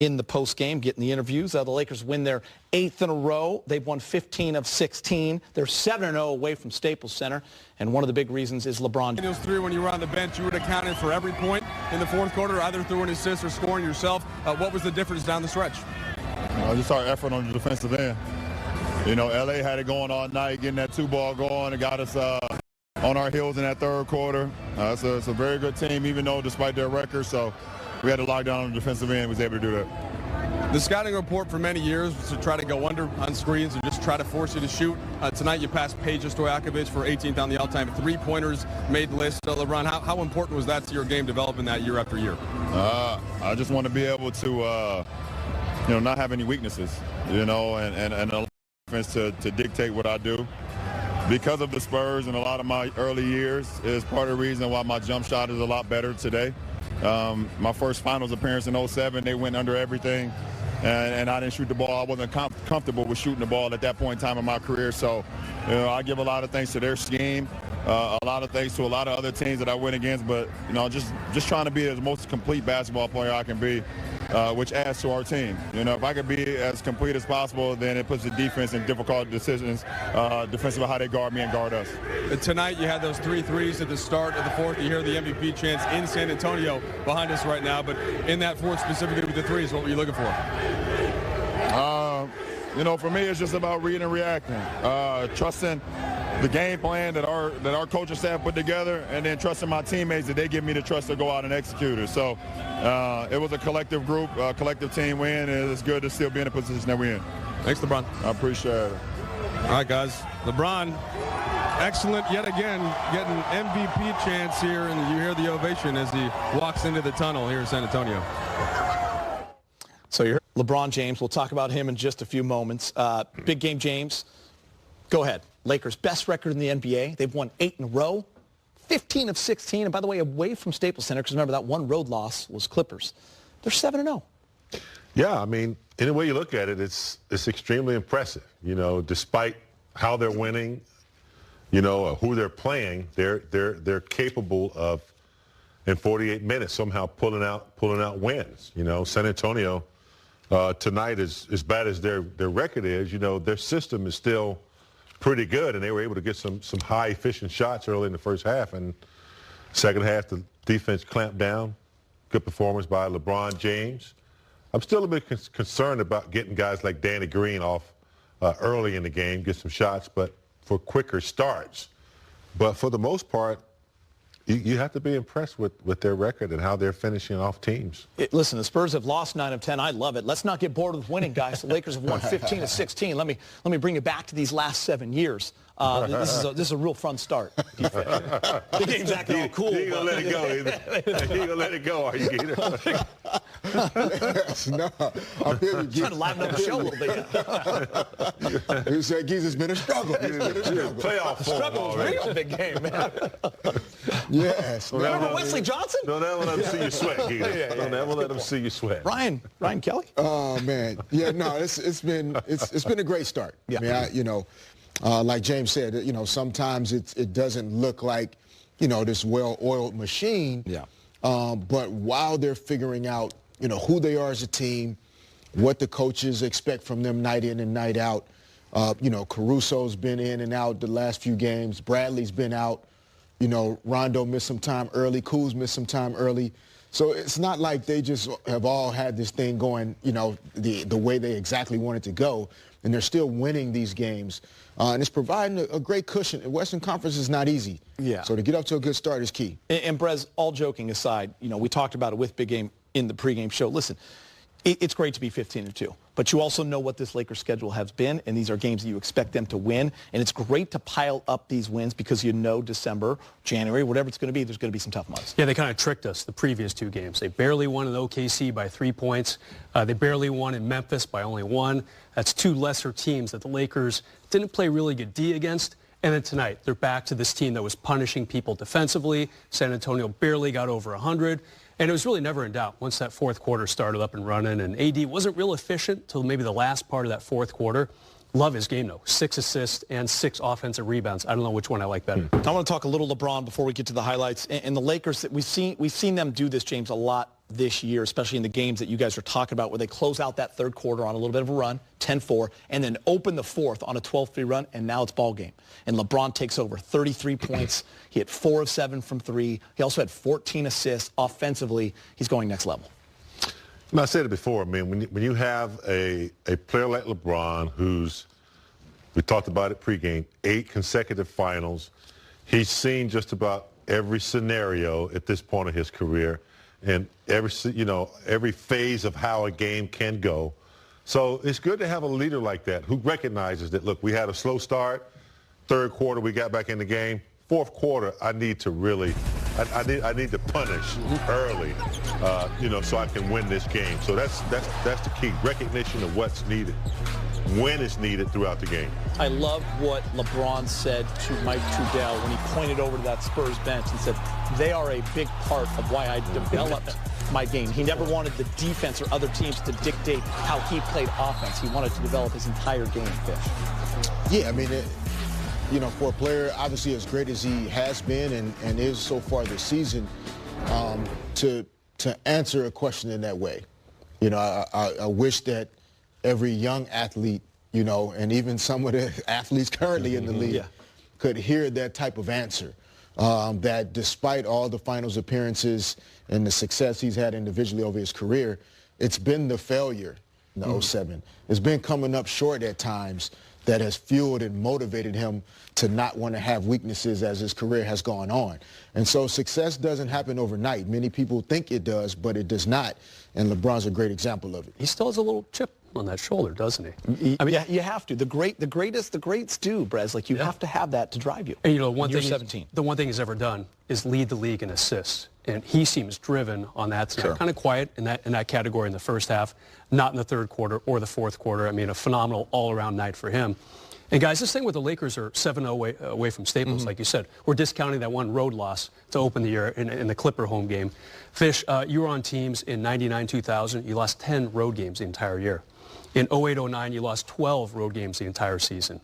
in the post-game, getting the interviews. The Lakers win their 8th in a row. They've won 15 of 16. They're 7-0 away from Staples Center, and one of the big reasons is LeBron. Those three, when you were on the bench, you would have counted for every point in the fourth quarter, either through an assist or scoring yourself. What was the difference down the stretch? Just our effort on the defensive end. You know, LA had it going all night, getting that 2-ball going. It got us on our heels in that third quarter. It's a very good team, even though despite their record. So we had to lock down on the defensive end. Was able to do that. The scouting report for many years was to try to go under on screens and just try to force you to shoot. Tonight you passed Peja Stojakovic for 18th on the all-time three-pointers made list. LeBron, how important was that to your game developing that year after year? I just want to be able to, not have any weaknesses, and allow defense to dictate what I do. Because of the Spurs and a lot of my early years is part of the reason why my jump shot is a lot better today. My first finals appearance in 07, they went under everything, and I didn't shoot the ball. I wasn't comfortable with shooting the ball at that point in time in my career. So, I give a lot of thanks to their scheme, a lot of thanks to a lot of other teams that I went against. But, just trying to be the most complete basketball player I can be, which adds to our team. If I could be as complete as possible, then it puts the defense in difficult decisions, defensive how they guard me and guard us. Tonight you had those 3 threes at the start of the fourth. You hear the MVP chants in San Antonio behind us right now. But in that fourth, specifically with the threes, what were you looking for? For me, it's just about reading and reacting, trusting the game plan that our coaching staff put together, and then trusting my teammates that they give me the trust to go out and execute it. So it was a collective group, a collective team win, and it's good to still be in the position that we're in. Thanks, LeBron. I appreciate it. All right, guys. LeBron, excellent yet again, getting MVP chance here, and you hear the ovation as he walks into the tunnel here in San Antonio. So you're LeBron James. We'll talk about him in just a few moments. Big game, James. Go ahead. Lakers' best record in the NBA. They've won 8 in a row, 15 of 16. And by the way, away from Staples Center, because remember that one road loss was Clippers. They're 7-0. Yeah, I mean, any way you look at it, it's extremely impressive. Despite how they're winning, who they're playing, they're capable of in 48 minutes somehow pulling out wins. San Antonio tonight, as bad as their record is, their system is still pretty good, and they were able to get some high efficient shots early in the first half, and second half the defense clamped down. Good performance by LeBron James. I'm still a bit concerned about getting guys like Danny Green off early in the game, get some shots, but for quicker starts. But for the most part, you have to be impressed with their record and how they're finishing off teams. Listen, the Spurs have lost 9 of 10. I love it. Let's not get bored with winning, guys. The Lakers have won 15 of 16. Let me bring you back to these last 7 years. This is a real fun start. The game's acting all cool. You ain't gonna let it go either. You ain't gonna let it go, are you, Gator? No, I'm trying to liven up the show a little bit. You said Geezer's been a struggle. Playoff struggle was real big game, man. Yes. Remember Wesley Johnson? Don't ever let him see you sweat, Gator. Don't ever let him see you sweat. Ryan Kelly? Oh man, yeah, no, it's been a great start. Yeah. I mean, like James said, sometimes it doesn't look like, this well-oiled machine. Yeah. But while they're figuring out, who they are as a team, what the coaches expect from them night in and night out, Caruso's been in and out the last few games. Bradley's been out. Rondo missed some time early. Kuz missed some time early. So it's not like they just have all had this thing going, the way they exactly want it to go. And they're still winning these games. And it's providing a great cushion. The Western Conference is not easy. Yeah. So to get up to a good start is key. And Brez, all joking aside, we talked about it with Big Game in the pregame show. Listen, it's great to be 15-2, but you also know what this Lakers schedule has been, and these are games that you expect them to win. And it's great to pile up these wins because December, January, whatever it's going to be, there's going to be some tough months. Yeah, they kind of tricked us the previous 2 games. They barely won in OKC by 3 points. They barely won in Memphis by only 1. That's 2 lesser teams that the Lakers didn't play really good D against. And then tonight, they're back to this team that was punishing people defensively. San Antonio barely got over 100. And it was really never in doubt once that fourth quarter started up and running. And AD wasn't real efficient till maybe the last part of that fourth quarter. Love his game, though. 6 assists and 6 offensive rebounds. I don't know which one I like better. I want to talk a little LeBron before we get to the highlights. And the Lakers, we've seen them do this, James, a lot this year, especially in the games that you guys are talking about, where they close out that third quarter on a little bit of a run, 10-4, and then open the fourth on a 12-3 run, and now it's ball game. And LeBron takes over 33 points. He hit 4 of 7 from 3. He also had 14 assists. Offensively, he's going next level. I said it before. I mean, when you have a player like LeBron, who's, we talked about it pregame, 8 consecutive finals. He's seen just about every scenario at this point of his career, and every phase of how a game can go. So it's good to have a leader like that who recognizes that, look, we had a slow start. Third quarter, we got back in the game. Fourth quarter, I need to really, I need to punish early, so I can win this game. So that's the key, recognition of what's needed, when it's needed throughout the game. I love what LeBron said to Mike Trudell when he pointed over to that Spurs bench and said, they are a big part of why I developed my game. He never wanted the defense or other teams to dictate how he played offense. He wanted to develop his entire game, Fish. Yeah, I mean, for a player obviously as great as he has been and is so far this season, to answer a question in that way, I wish that every young athlete, and even some of the athletes currently in the league could hear that type of answer, that despite all the finals appearances and the success he's had individually over his career, it's been the failure in the 07. It's been coming up short at times that has fueled and motivated him to not want to have weaknesses as his career has gone on. And so success doesn't happen overnight. Many people think it does, but it does not. And LeBron's a great example of it. He still has a little chip on that shoulder, doesn't he? I mean, yeah, you have to. The greats do, Brez. Like, you have to have that to drive you. And, the one thing he's ever done is lead the league in assists. And he seems driven on that. So kind of quiet in that category in the first half, not in the third quarter or the fourth quarter. I mean, a phenomenal all-around night for him. And, guys, this thing with the Lakers are 7-0 away from Staples, like you said. We're discounting that one road loss to open the year in the Clipper home game. Fish, you were on teams in 99-2000. You lost 10 road games the entire year. In 08-09, you lost 12 road games the entire season.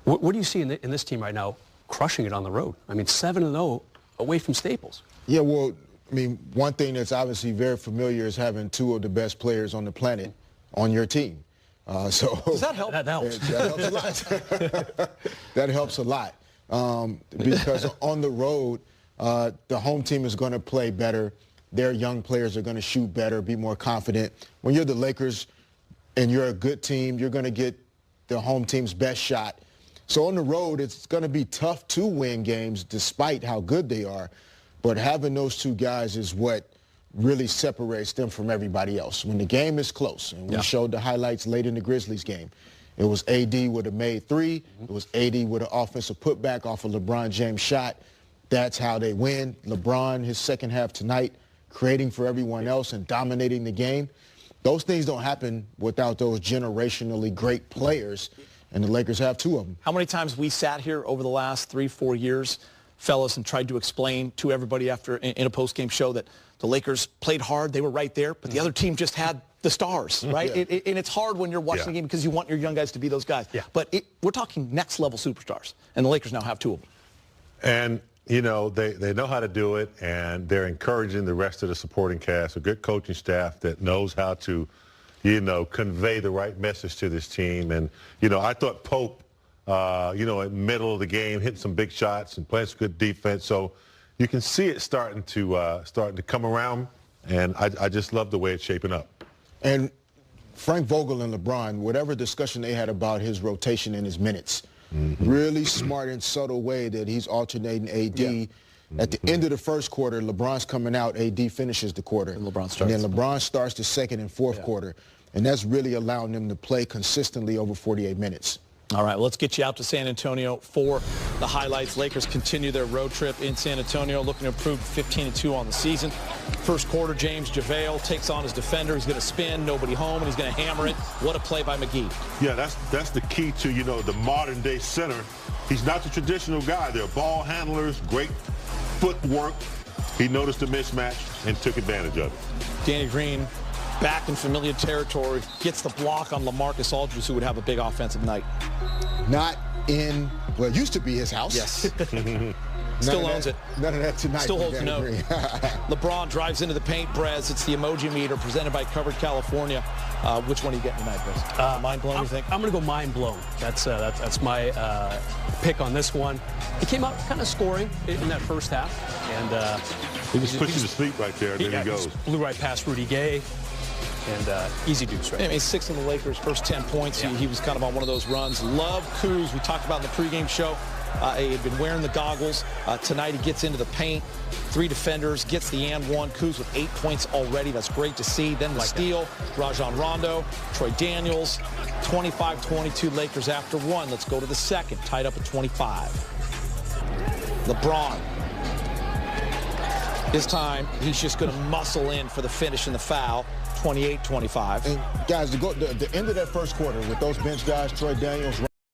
What do you see in this team right now crushing it on the road? I mean, 7-0 away from Staples. Yeah, well, I mean, one thing that's obviously very familiar is having 2 of the best players on the planet on your team. Does that help? That helps. That helps a lot. That helps a lot. Because on the road, the home team is going to play better. Their young players are going to shoot better, be more confident. When you're the Lakers and you're a good team, you're going to get the home team's best shot. So on the road, it's going to be tough to win games despite how good they are. But having those 2 guys is what really separates them from everybody else. When the game is close, and we showed the highlights late in the Grizzlies game, it was AD with a made 3. It was AD with an offensive putback off a LeBron James shot. That's how they win. LeBron, his second half tonight, creating for everyone else and dominating the game. Those things don't happen without those generationally great players, and the Lakers have 2 of them. How many times we sat here over the last 3-4 years, fellas, and tried to explain to everybody after in a post-game show that the Lakers played hard, they were right there, but the other team just had the stars, right? And it's hard when you're watching the game because you want your young guys to be those guys. But we're talking next-level superstars, and the Lakers now have 2 of them. And, they know how to do it, and they're encouraging the rest of the supporting cast, a good coaching staff that knows how to, convey the right message to this team. And, I thought Pope, in the middle of the game, hitting some big shots and playing some good defense. So you can see it starting to come around, and I just love the way it's shaping up. And Frank Vogel and LeBron, whatever discussion they had about his rotation and his minutes, really smart and subtle way that he's alternating AD. At the end of the first quarter, LeBron's coming out, AD finishes the quarter. And LeBron starts. And then LeBron starts the second and fourth quarter. And that's really allowing them to play consistently over 48 minutes. All right, well, let's get you out to San Antonio for the highlights. Lakers continue their road trip in San Antonio, looking to improve 15-2 on the season. First quarter, James JaVale takes on his defender. He's going to spin, nobody home, and he's going to hammer it. What a play by McGee. Yeah, that's the key to, the modern-day center. He's not the traditional guy. They're ball handlers, great footwork. He noticed the mismatch and took advantage of it. Danny Green back in familiar territory, gets the block on LaMarcus Aldridge, who would have a big offensive night. Not in, well, it used to be his house. Yes. Still owns it. None of that tonight. Still holds the note. Green. LeBron drives into the paint. Brez, it's the emoji meter presented by Covered California. Which one are you getting tonight, Brez? Mind blown, you think? I'm going to go mind blown. That's my pick on this one. He came out kind of scoring in that first half. And he was pushing to sleep right there, and then he goes. Blew right past Rudy Gay. And easy deuce, right? I mean, 6 in the Lakers' first 10 points. Yeah. He was kind of on one of those runs. Love Kuz. We talked about in the pregame show. He had been wearing the goggles. Tonight he gets into the paint. 3 defenders, gets the and one. Kuz with 8 points already. That's great to see. Then the steal. Rajon Rondo, Troy Daniels. 25-22 Lakers after 1. Let's go to the second. Tied up at 25. LeBron. This time, he's just going to muscle in for the finish and the foul. 28-25. And guys, the end of that first quarter with those bench guys, Troy Daniels,